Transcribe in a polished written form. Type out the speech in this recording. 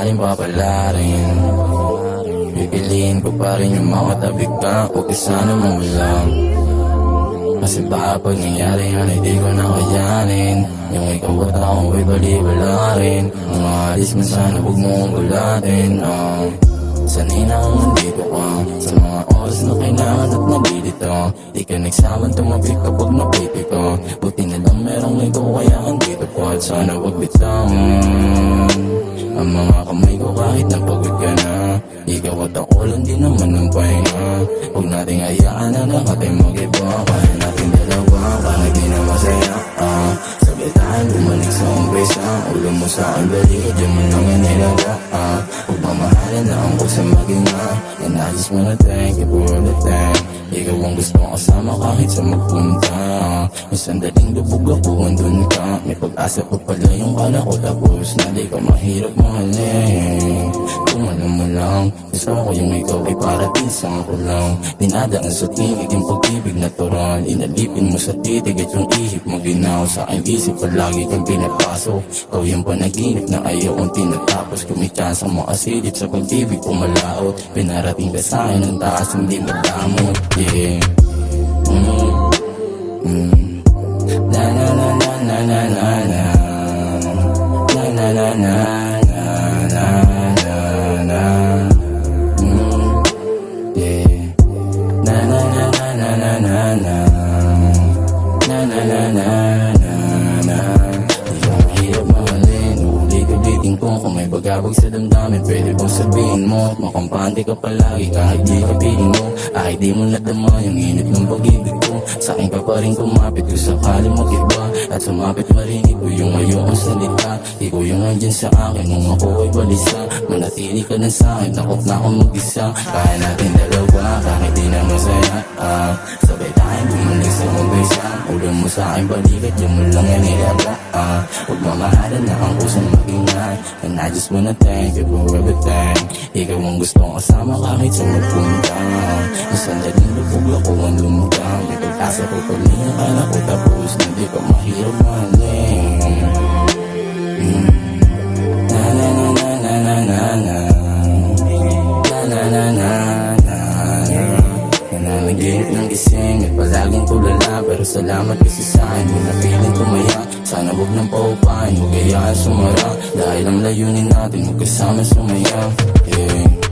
sakaling papalarin. Pipiliin ko pa rin yung makatabi ka, huwag ka sana mawalang. Kasi baka pag nangyari yan, hindi ko na kayanin. Yung ikaw at ako ay balibala rin. Ang alis mo sana, huwag mo kong gulatin. Sanay na akong nandito ka sa mga oras na kailangan at nalilito. Di ka nagsawang tumabi kapag napipi ko. Buti na lang merong ikaw kaya andito ko. At sana huwag bitawan ang mga kamay ko kahit napagod ka na. Ikaw at ako lang din naman ng pahinga. Huwag nating hayaan na lang ating mag-iba. Kaya natin dalawa, kaya di na masaya. Sabay tayong bumalik sa umpisa. Ulo mo sa akin balik, di mo lang yan nilaga. Huwag mamahalan na ang sa magina. And I just wanna thank you for everything. Ikaw ang gusto kong kasama kahit sa magpunta. May sandaling lubog ako, andun ka. May pag-asa pa pala yung kala ko. Tapos na di ka mahirap mahalin. Kung alam mo lang, gusto ko yung ikaw ay parating sa ako lang. Dinadaan sa tingig yung pag-ibig natural. Inalipin mo sa titig at yung ihip mo ginaw. Sa aking isip palagi kang pinapasok. Ikaw yung panaginip na ayaw kong tinatapos. Kumikasa mo asilip sa pag-ibig pumalaot. Pinarating ka sa akin ng taas hindi madamot. Yeah. Na na na na na na na na na na na na na na. Yeah. Na na na na na na na na na na na na na. Di ka mahirap mahalin. Ulit-ulitin ko kung may bagabag sa damdamin. Pwede bang sabihin mo at makampante ka palagi kahit di ka piling mo. Kahit di mo nadama yung init ng pag-ibig ko. Sa akin ka pa rin kumapit kung sakali mag-iba. At sumapit marinig ko yung ayokong salita. Ikaw yung andyan sa akin nung ako ay balisa. Manatili ka na sa akin, takot na akong mag-isa. Kaya natin dalawa kahit di na masaya. Sabay tayong bumalik sa umpisa. Ulo mo sa akin balikat, yung mo lang yan ilaga. Huwag mamahalan na ang kusang mag-ingay. And I just wanna thank you for everything. Ikaw ang gusto kong kasama kahit sa magpunta. Masandaling lupog ako ang lumutang. May pag-asa ko pa rin ang kala ko. Tapos na di ka mahirap mahalin. Na na na na na na na na na na na na na. Nananaginip ng gising at palaging tulala. Pero salamat kasi sa akin kung napiling tumaya. Sana huwag nang paupahan, huwag kayaan sumara. Dahil ang layunin natin magkasama sumaya. Yeah.